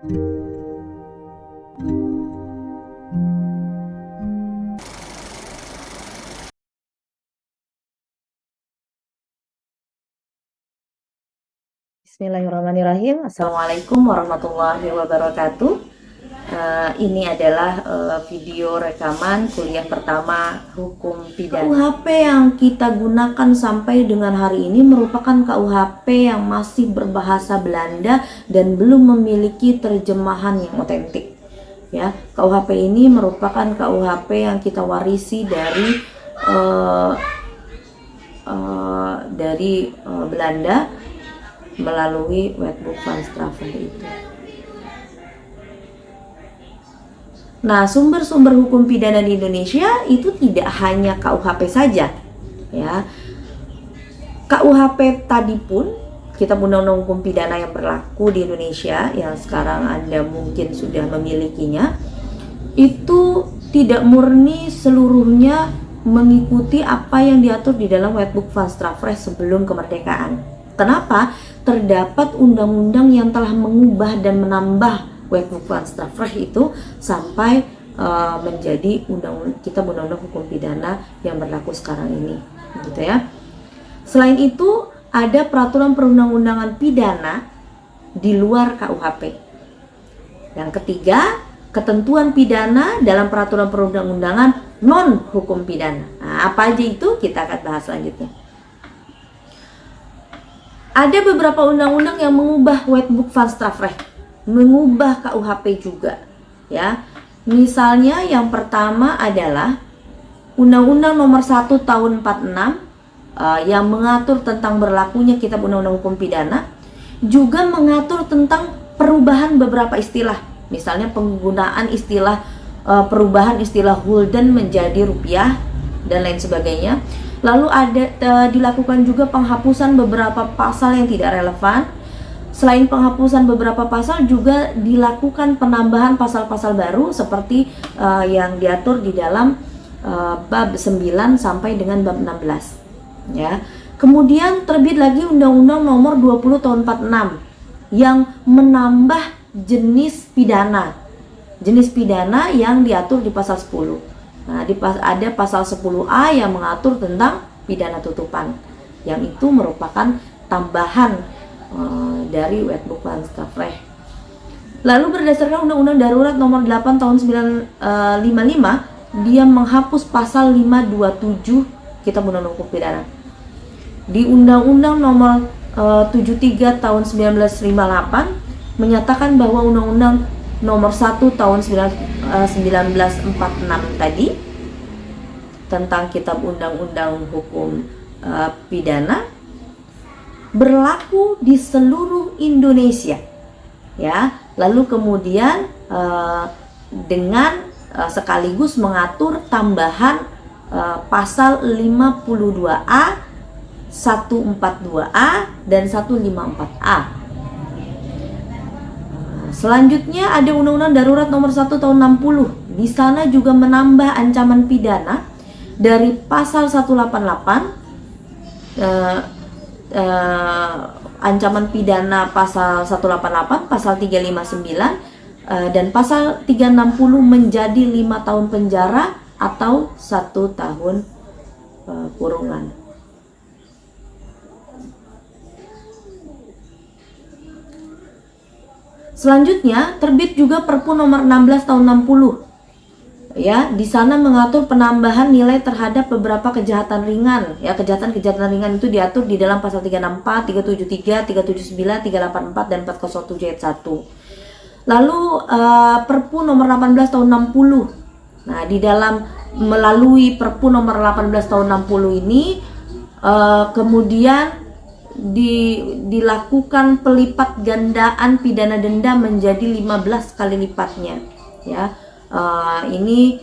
Bismillahirrahmanirrahim. Assalamualaikum warahmatullahi wabarakatuh. Ini adalah video rekaman kuliah pertama hukum pidana. KUHP yang kita gunakan sampai dengan hari ini merupakan KUHP yang masih berbahasa Belanda dan belum memiliki terjemahan yang otentik. Ya, KUHP ini merupakan KUHP yang kita warisi dari Belanda melalui Wetboek van Strafrecht itu. Nah, sumber-sumber hukum pidana di Indonesia itu tidak hanya KUHP saja, ya. KUHP tadi pun, Kitab Undang-Undang Hukum Pidana yang berlaku di Indonesia, yang sekarang Anda mungkin sudah memilikinya, itu tidak murni seluruhnya mengikuti apa yang diatur di dalam Wetboek van Strafrecht sebelum kemerdekaan. Kenapa? Terdapat undang-undang yang telah mengubah dan menambah Wetboek van Strafrecht itu sampai menjadi Kitab Undang-Undang Hukum Pidana yang berlaku sekarang ini, gitu ya. Selain itu, ada peraturan perundang-undangan pidana di luar KUHP. Yang ketiga, ketentuan pidana dalam peraturan perundang-undangan non hukum pidana. Nah, apa aja itu kita akan bahas selanjutnya. Ada beberapa undang-undang yang mengubah Wetboek van Strafrecht, mengubah KUHP juga, ya. Misalnya yang pertama adalah Undang-Undang Nomor 1 Tahun 46 yang mengatur tentang berlakunya Kitab Undang-Undang Hukum Pidana, juga mengatur tentang perubahan beberapa istilah. Misalnya penggunaan perubahan istilah gulden menjadi rupiah dan lain sebagainya. Lalu dilakukan juga penghapusan beberapa pasal yang tidak relevan. Selain penghapusan beberapa pasal, juga dilakukan penambahan pasal-pasal baru seperti yang diatur di dalam bab 9 sampai dengan bab 16, ya. Kemudian terbit lagi Undang-Undang Nomor 20 Tahun 46 yang menambah jenis pidana yang diatur di pasal 10. Nah, ada pasal 10A yang mengatur tentang pidana tutupan, yang itu merupakan tambahan dari Wetboek van Strafrecht. Lalu berdasarkan Undang-Undang Darurat Nomor 8 Tahun 1955, dia menghapus pasal 527 Kitab Undang-Undang Hukum Pidana. Di Undang-Undang Nomor 73 Tahun 1958 menyatakan bahwa Undang-Undang Nomor 1 Tahun 1946 tadi tentang Kitab Undang-Undang Hukum Pidana berlaku di seluruh Indonesia, ya. Lalu kemudian dengan sekaligus mengatur tambahan pasal 52A, 142A dan 154A. Selanjutnya ada Undang-Undang Darurat Nomor 1 Tahun 60. Di sana juga menambah ancaman pidana dari pasal 188, ancaman pidana pasal 188, pasal 359 dan pasal 360 menjadi 5 tahun penjara atau 1 tahun kurungan. Selanjutnya terbit juga Perpu Nomor 16 Tahun 60. Ya, di sana mengatur penambahan nilai terhadap beberapa kejahatan ringan. Ya, kejahatan-kejahatan ringan itu diatur di dalam pasal 364, 373, 379, 384 dan 407 ayat 1. Lalu Perpu Nomor 18 Tahun 60. Nah, di dalam melalui Perpu Nomor 18 Tahun 60 ini kemudian dilakukan pelipat gandaan pidana denda menjadi 15 kali lipatnya, ya. Ini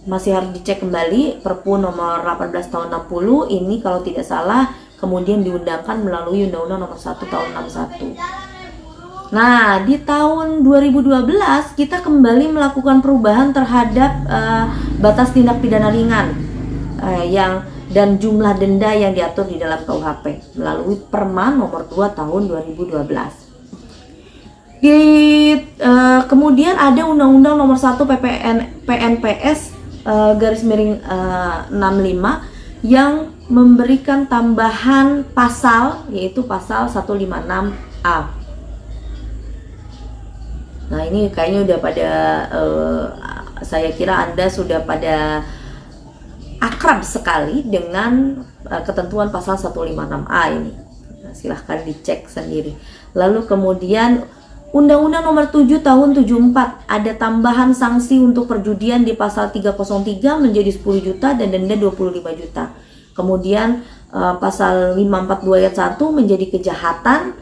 masih harus dicek kembali. Perpu Nomor 18 Tahun 60 ini kalau tidak salah kemudian diundangkan melalui Undang-Undang Nomor 1 Tahun 61. Nah, di tahun 2012 kita kembali melakukan perubahan terhadap batas tindak pidana ringan dan jumlah denda yang diatur di dalam KUHP melalui Perma Nomor 2 Tahun 2012. Di Kemudian ada Undang-Undang Nomor 1 PNPS garis miring 65 yang memberikan tambahan pasal, yaitu pasal 156A. Nah, ini kayaknya udah pada saya kira Anda sudah pada akrab sekali dengan ketentuan pasal 156A ini. Nah, silahkan dicek sendiri. Lalu kemudian Undang-Undang Nomor 7 Tahun 74 ada tambahan sanksi untuk perjudian di pasal 303 menjadi 10 juta dan denda 25 juta. Kemudian pasal 542 ayat 1 menjadi kejahatan,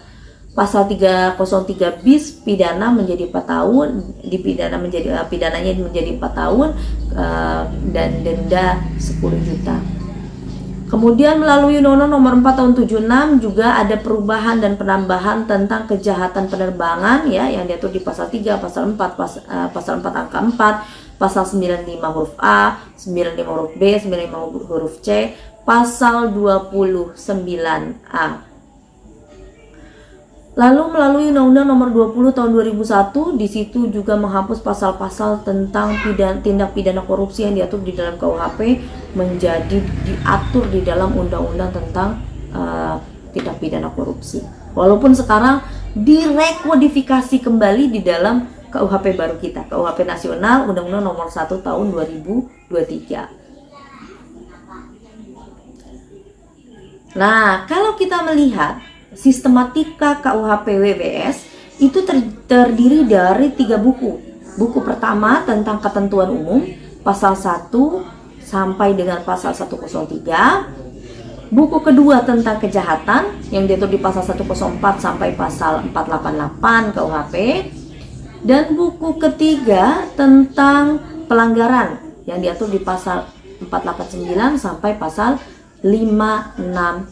pasal 303 bis pidana menjadi 4 tahun, dipidana menjadi pidananya menjadi 4 tahun dan denda 10 juta. Kemudian melalui Undang-Undang Nomor 4 Tahun 76 juga ada perubahan dan penambahan tentang kejahatan penerbangan ya, yang diatur di pasal 3, pasal 4, pasal 4 angka 4, pasal 95 huruf A, 95 huruf B, 95 huruf C, pasal 29A. Lalu melalui Undang-Undang Nomor 20 Tahun 2001, di situ juga menghapus pasal-pasal tentang tindak pidana korupsi yang diatur di dalam KUHP menjadi diatur di dalam Undang-Undang tentang tindak pidana korupsi. Walaupun sekarang direkodifikasi kembali di dalam KUHP baru kita, KUHP Nasional Undang-Undang Nomor 1 Tahun 2023. Nah, kalau kita melihat sistematika KUHP WWS itu terdiri dari 3 buku. Buku pertama tentang ketentuan umum pasal 1 sampai dengan pasal 103. Buku kedua tentang kejahatan yang diatur di pasal 104 sampai pasal 488 KUHP. Dan buku ketiga tentang pelanggaran yang diatur di pasal 489 sampai pasal 569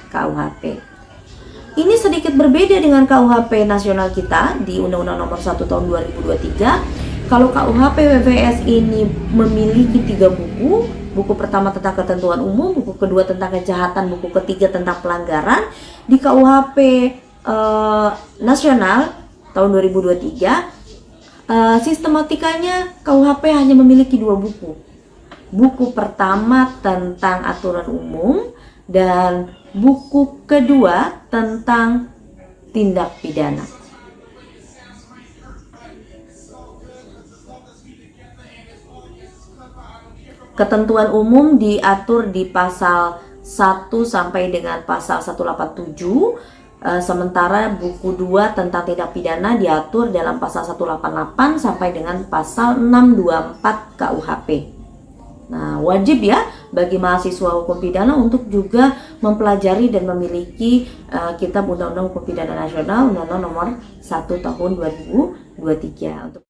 KUHP. Ini sedikit berbeda dengan KUHP nasional kita di Undang-Undang Nomor 1 Tahun 2023. Kalau KUHP WWS ini memiliki 3 buku. Buku pertama tentang ketentuan umum, buku kedua tentang kejahatan, buku ketiga tentang pelanggaran. Di KUHP nasional tahun 2023, sistematikanya KUHP hanya memiliki 2 buku. Buku pertama tentang aturan umum dan buku kedua tentang tindak pidana. Ketentuan umum diatur di pasal 1 sampai dengan pasal 187, sementara buku 2 tentang tindak pidana diatur dalam pasal 188 sampai dengan pasal 624 KUHP. Nah, wajib ya bagi mahasiswa hukum pidana untuk juga mempelajari dan memiliki kitab Undang-Undang Hukum Pidana Nasional Undang-Undang Nomor 1 Tahun 2023.